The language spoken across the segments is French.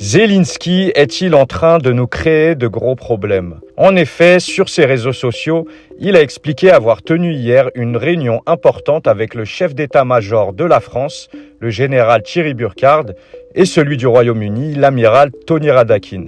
Zelensky est-il en train de nous créer de gros problèmes? En effet, sur ses réseaux sociaux, il a expliqué avoir tenu hier une réunion importante avec le chef d'état-major de la France, le général Thierry Burkhard, et celui du Royaume-Uni, l'amiral Tony Radakin.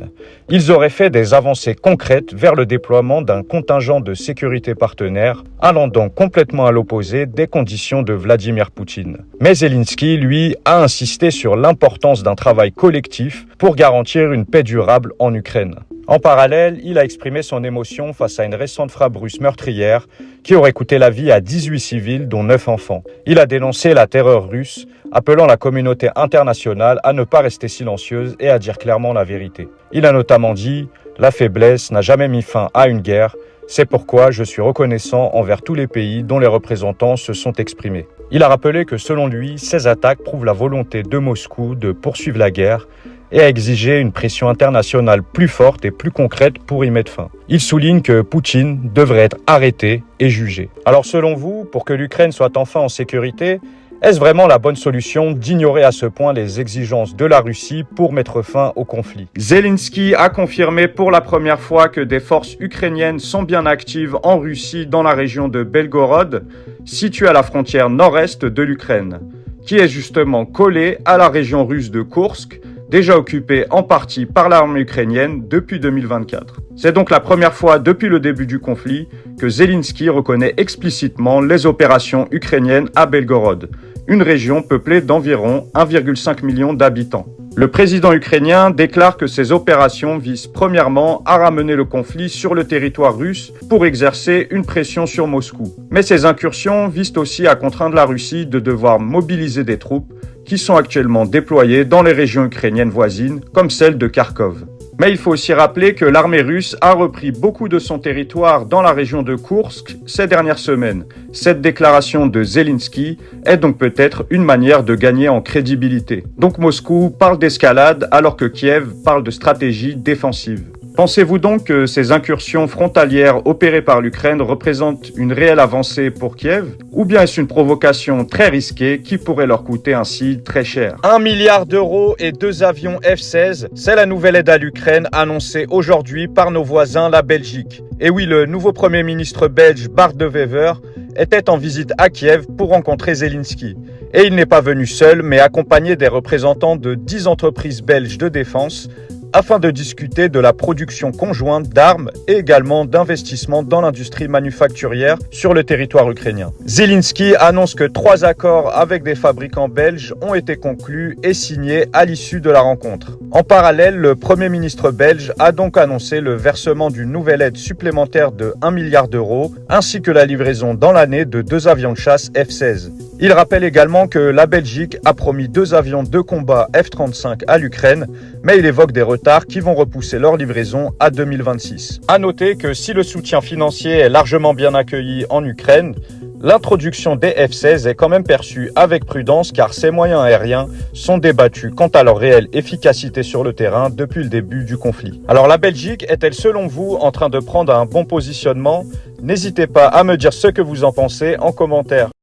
Ils auraient fait des avancées concrètes vers le déploiement d'un contingent de sécurité partenaire, allant donc complètement à l'opposé des conditions de Vladimir Poutine. Mais Zelensky, lui, a insisté sur l'importance d'un travail collectif pour garantir une paix durable en Ukraine. En parallèle, il a exprimé son émotion face à une récente frappe russe meurtrière qui aurait coûté la vie à 18 civils, dont 9 enfants. Il a dénoncé la terreur russe, appelant la communauté internationale à ne pas rester silencieuse et à dire clairement la vérité. Il a notamment dit « La faiblesse n'a jamais mis fin à une guerre, c'est pourquoi je suis reconnaissant envers tous les pays dont les représentants se sont exprimés ». Il a rappelé que selon lui, ces attaques prouvent la volonté de Moscou de poursuivre la guerre et a exigé une pression internationale plus forte et plus concrète pour y mettre fin. Il souligne que Poutine devrait être arrêté et jugé. Alors selon vous, pour que l'Ukraine soit enfin en sécurité, est-ce vraiment la bonne solution d'ignorer à ce point les exigences de la Russie pour mettre fin au conflit? Zelensky a confirmé pour la première fois que des forces ukrainiennes sont bien actives en Russie dans la région de Belgorod, située à la frontière nord-est de l'Ukraine, qui est justement collée à la région russe de Koursk, déjà occupée en partie par l'armée ukrainienne depuis 2024. C'est donc la première fois depuis le début du conflit que Zelensky reconnaît explicitement les opérations ukrainiennes à Belgorod, une région peuplée d'environ 1,5 million d'habitants. Le président ukrainien déclare que ces opérations visent premièrement à ramener le conflit sur le territoire russe pour exercer une pression sur Moscou. Mais ces incursions visent aussi à contraindre la Russie de devoir mobiliser des troupes qui sont actuellement déployées dans les régions ukrainiennes voisines, comme celle de Kharkov. Mais il faut aussi rappeler que l'armée russe a repris beaucoup de son territoire dans la région de Koursk ces dernières semaines. Cette déclaration de Zelensky est donc peut-être une manière de gagner en crédibilité. Donc Moscou parle d'escalade alors que Kiev parle de stratégie défensive. Pensez-vous donc que ces incursions frontalières opérées par l'Ukraine représentent une réelle avancée pour Kiev? Ou bien est-ce une provocation très risquée qui pourrait leur coûter ainsi très cher? 1 milliard d'euros et 2 avions F-16, c'est la nouvelle aide à l'Ukraine annoncée aujourd'hui par nos voisins, la Belgique. Et oui, le nouveau Premier ministre belge Bart De Wever était en visite à Kiev pour rencontrer Zelensky. Et il n'est pas venu seul, mais accompagné des représentants de 10 entreprises belges de défense, afin de discuter de la production conjointe d'armes et également d'investissements dans l'industrie manufacturière sur le territoire ukrainien. Zelensky annonce que 3 accords avec des fabricants belges ont été conclus et signés à l'issue de la rencontre. En parallèle, le Premier ministre belge a donc annoncé le versement d'une nouvelle aide supplémentaire de 1 milliard d'euros ainsi que la livraison dans l'année de 2 avions de chasse F-16. Il rappelle également que la Belgique a promis 2 avions de combat F-35 à l'Ukraine, mais il évoque des retards qui vont repousser leur livraison à 2026. À noter que si le soutien financier est largement bien accueilli en Ukraine, l'introduction des F-16 est quand même perçue avec prudence car ces moyens aériens sont débattus quant à leur réelle efficacité sur le terrain depuis le début du conflit. Alors la Belgique est-elle selon vous en train de prendre un bon positionnement? N'hésitez pas à me dire ce que vous en pensez en commentaire.